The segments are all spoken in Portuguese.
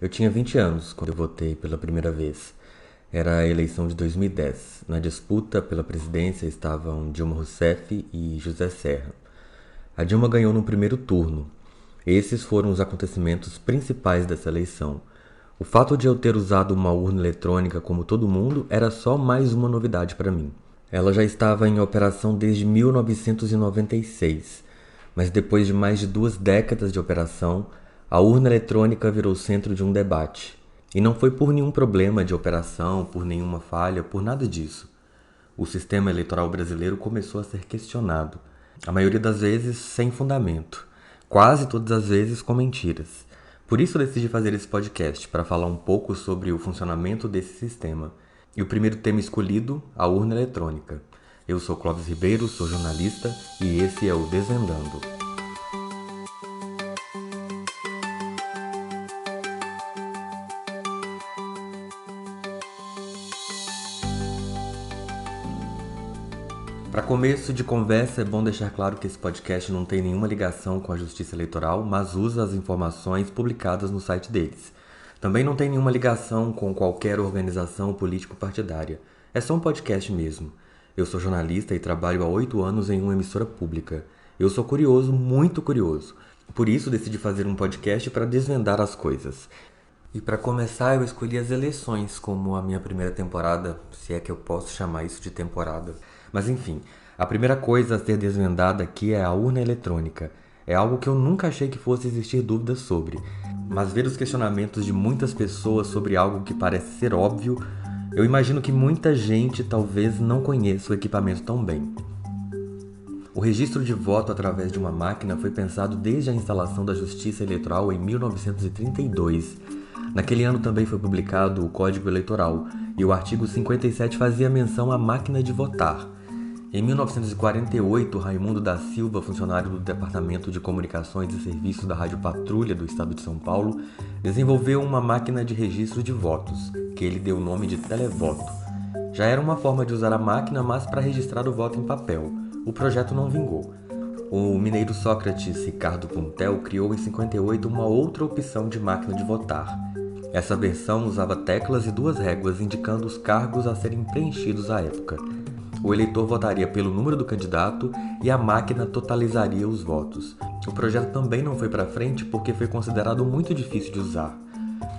Eu tinha 20 anos quando eu votei pela primeira vez. Era a eleição de 2010. Na disputa pela presidência estavam Dilma Rousseff e José Serra. A Dilma ganhou no primeiro turno. Esses foram os acontecimentos principais dessa eleição. O fato de eu ter usado uma urna eletrônica como todo mundo era só mais uma novidade para mim. Ela já estava em operação desde 1996, mas depois de mais de 2 décadas de operação, a urna eletrônica virou centro de um debate. E não foi por nenhum problema de operação, por nenhuma falha, por nada disso. O sistema eleitoral brasileiro começou a ser questionado, a maioria das vezes sem fundamento, quase todas as vezes com mentiras. Por isso eu decidi fazer esse podcast, para falar um pouco sobre o funcionamento desse sistema. E o primeiro tema escolhido, a urna eletrônica. Eu sou Clóvis Ribeiro, sou jornalista e esse é o Desvendando. Para começo de conversa, é bom deixar claro que esse podcast não tem nenhuma ligação com a Justiça Eleitoral, mas usa as informações publicadas no site deles. Também não tem nenhuma ligação com qualquer organização político-partidária. É só um podcast mesmo. Eu sou jornalista e trabalho há 8 anos em uma emissora pública. Eu sou curioso, muito curioso. Por isso decidi fazer um podcast para desvendar as coisas. E para começar, eu escolhi as eleições como a minha primeira temporada, se é que eu posso chamar isso de temporada. Mas enfim, a primeira coisa a ser desvendada aqui é a urna eletrônica. É algo que eu nunca achei que fosse existir dúvidas sobre. Mas ver os questionamentos de muitas pessoas sobre algo que parece ser óbvio, eu imagino que muita gente talvez não conheça o equipamento tão bem. O registro de voto através de uma máquina foi pensado desde a instalação da Justiça Eleitoral em 1932. Naquele ano também foi publicado o Código Eleitoral, e o artigo 57 fazia menção à máquina de votar. Em 1948, Raimundo da Silva, funcionário do Departamento de Comunicações e Serviços da Rádio Patrulha do Estado de São Paulo, desenvolveu uma máquina de registro de votos, que ele deu o nome de televoto. Já era uma forma de usar a máquina, mas para registrar o voto em papel. O projeto não vingou. O mineiro Sócrates Ricardo Puntel criou em 58 uma outra opção de máquina de votar. Essa versão usava teclas e 2 réguas indicando os cargos a serem preenchidos à época. O eleitor votaria pelo número do candidato e a máquina totalizaria os votos. O projeto também não foi para frente porque foi considerado muito difícil de usar.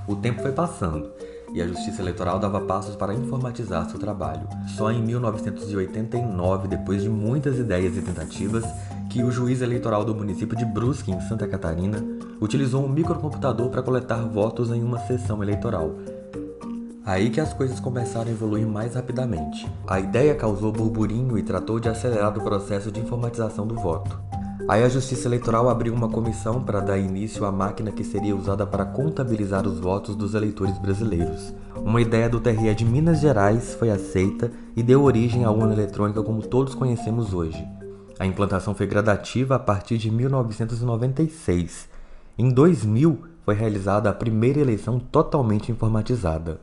O tempo foi passando e a Justiça Eleitoral dava passos para informatizar seu trabalho. Só em 1989, depois de muitas ideias e tentativas, que o juiz eleitoral do município de Brusque, em Santa Catarina, utilizou um microcomputador para coletar votos em uma sessão eleitoral. Aí que as coisas começaram a evoluir mais rapidamente. A ideia causou burburinho e tratou de acelerar o processo de informatização do voto. Aí a Justiça Eleitoral abriu uma comissão para dar início à máquina que seria usada para contabilizar os votos dos eleitores brasileiros. Uma ideia do TRE de Minas Gerais foi aceita e deu origem à urna eletrônica como todos conhecemos hoje. A implantação foi gradativa a partir de 1996. Em 2000, foi realizada a primeira eleição totalmente informatizada.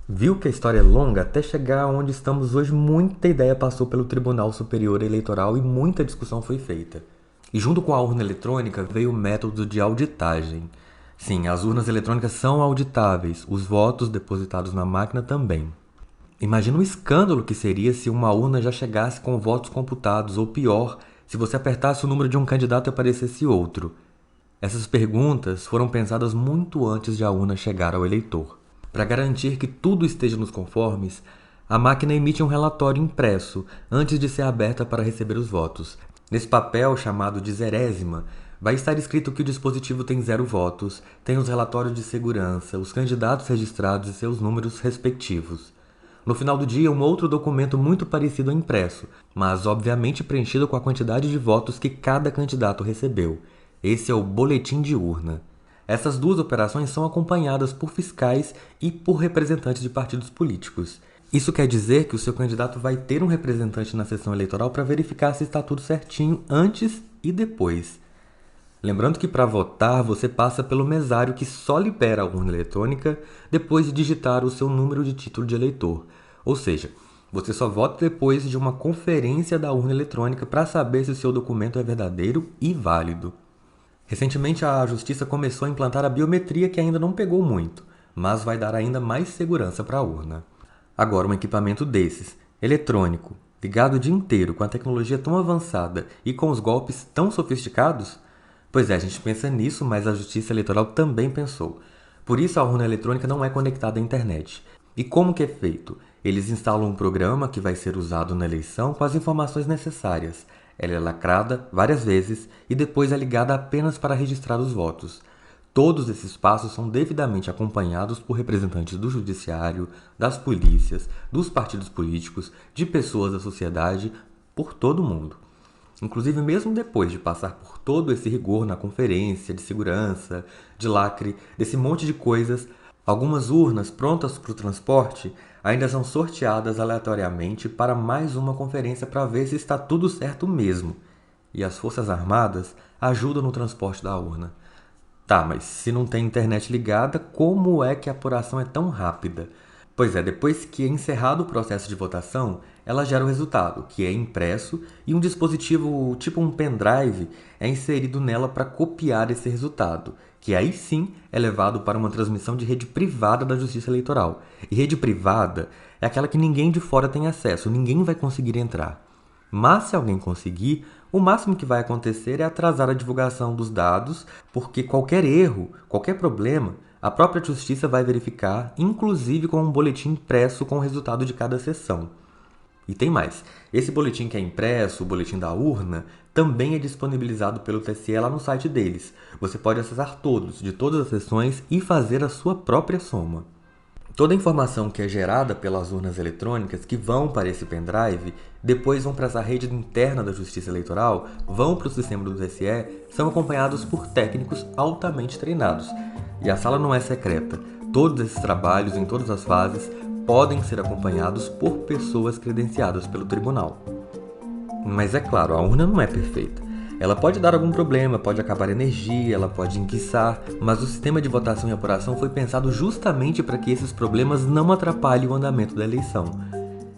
Viu que a história é longa? Até chegar onde estamos hoje, muita ideia passou pelo Tribunal Superior Eleitoral e muita discussão foi feita. E junto com a urna eletrônica veio o método de auditagem. Sim, as urnas eletrônicas são auditáveis, os votos depositados na máquina também. Imagina o escândalo que seria se uma urna já chegasse com votos computados, ou pior, se você apertasse o número de um candidato e aparecesse outro. Essas perguntas foram pensadas muito antes de a urna chegar ao eleitor. Para garantir que tudo esteja nos conformes, a máquina emite um relatório impresso antes de ser aberta para receber os votos. Nesse papel, chamado de zerésima, vai estar escrito que o dispositivo tem 0 votos, tem os relatórios de segurança, os candidatos registrados e seus números respectivos. No final do dia, um outro documento muito parecido é impresso, mas obviamente preenchido com a quantidade de votos que cada candidato recebeu. Esse é o boletim de urna. Essas 2 operações são acompanhadas por fiscais e por representantes de partidos políticos. Isso quer dizer que o seu candidato vai ter um representante na sessão eleitoral para verificar se está tudo certinho antes e depois. Lembrando que para votar você passa pelo mesário que só libera a urna eletrônica depois de digitar o seu número de título de eleitor. Ou seja, você só vota depois de uma conferência da urna eletrônica para saber se o seu documento é verdadeiro e válido. Recentemente, a Justiça começou a implantar a biometria, que ainda não pegou muito, mas vai dar ainda mais segurança para a urna. Agora, um equipamento desses, eletrônico, ligado o dia inteiro com a tecnologia tão avançada e com os golpes tão sofisticados? Pois é, a gente pensa nisso, mas a Justiça Eleitoral também pensou. Por isso, a urna eletrônica não é conectada à internet. E como que é feito? Eles instalam um programa que vai ser usado na eleição com as informações necessárias. Ela é lacrada várias vezes e depois é ligada apenas para registrar os votos. Todos esses passos são devidamente acompanhados por representantes do judiciário, das polícias, dos partidos políticos, de pessoas da sociedade, por todo mundo. Inclusive, mesmo depois de passar por todo esse rigor na conferência de segurança, de lacre, desse monte de coisas, algumas urnas prontas para o transporte ainda são sorteadas aleatoriamente para mais uma conferência para ver se está tudo certo mesmo. E as Forças Armadas ajudam no transporte da urna. Tá, mas se não tem internet ligada, como é que a apuração é tão rápida? Pois é, depois que é encerrado o processo de votação, ela gera o resultado, que é impresso, e um dispositivo tipo um pendrive é inserido nela para copiar esse resultado, que aí sim é levado para uma transmissão de rede privada da Justiça Eleitoral. E rede privada é aquela que ninguém de fora tem acesso, ninguém vai conseguir entrar. Mas se alguém conseguir, o máximo que vai acontecer é atrasar a divulgação dos dados, porque qualquer erro, qualquer problema, a própria justiça vai verificar, inclusive com um boletim impresso com o resultado de cada sessão. E tem mais, esse boletim que é impresso, o boletim da urna, também é disponibilizado pelo TSE lá no site deles. Você pode acessar todos, de todas as sessões, e fazer a sua própria soma. Toda a informação que é gerada pelas urnas eletrônicas que vão para esse pendrive, depois vão para essa rede interna da Justiça Eleitoral, vão para o sistema do TSE, são acompanhados por técnicos altamente treinados. E a sala não é secreta. Todos esses trabalhos, em todas as fases, podem ser acompanhados por pessoas credenciadas pelo tribunal. Mas é claro, a urna não é perfeita. Ela pode dar algum problema, pode acabar a energia, ela pode enguiçar, mas o sistema de votação e apuração foi pensado justamente para que esses problemas não atrapalhem o andamento da eleição.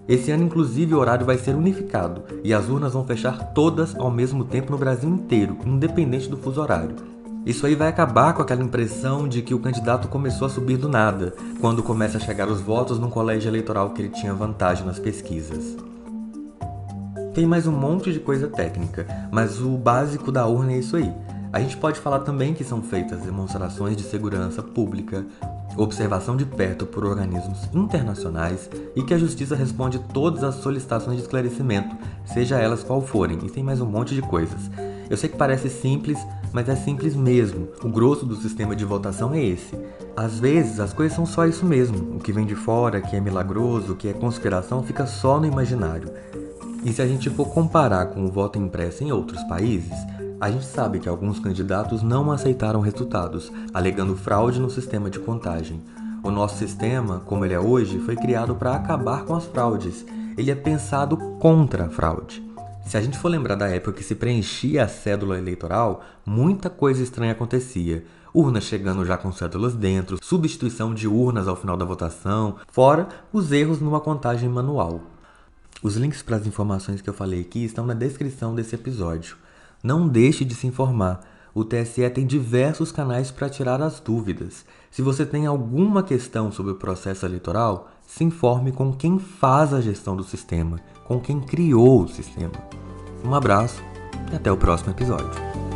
Esse ano, inclusive, o horário vai ser unificado e as urnas vão fechar todas ao mesmo tempo no Brasil inteiro, independente do fuso horário. Isso aí vai acabar com aquela impressão de que o candidato começou a subir do nada, quando começa a chegar os votos num colégio eleitoral que ele tinha vantagem nas pesquisas. Tem mais um monte de coisa técnica, mas o básico da urna é isso aí. A gente pode falar também que são feitas demonstrações de segurança pública, observação de perto por organismos internacionais e que a Justiça responde todas as solicitações de esclarecimento, seja elas qual forem, e tem mais um monte de coisas. Eu sei que parece simples, mas é simples mesmo. O grosso do sistema de votação é esse. Às vezes, as coisas são só isso mesmo. O que vem de fora, que é milagroso, que é conspiração, fica só no imaginário. E se a gente for comparar com o voto impresso em outros países, a gente sabe que alguns candidatos não aceitaram resultados, alegando fraude no sistema de contagem. O nosso sistema, como ele é hoje, foi criado para acabar com as fraudes. Ele é pensado contra a fraude. Se a gente for lembrar da época que se preenchia a cédula eleitoral, muita coisa estranha acontecia. Urnas chegando já com cédulas dentro, substituição de urnas ao final da votação, fora os erros numa contagem manual. Os links para as informações que eu falei aqui estão na descrição desse episódio. Não deixe de se informar. O TSE tem diversos canais para tirar as dúvidas. Se você tem alguma questão sobre o processo eleitoral, se informe com quem faz a gestão do sistema, com quem criou o sistema. Um abraço e até o próximo episódio.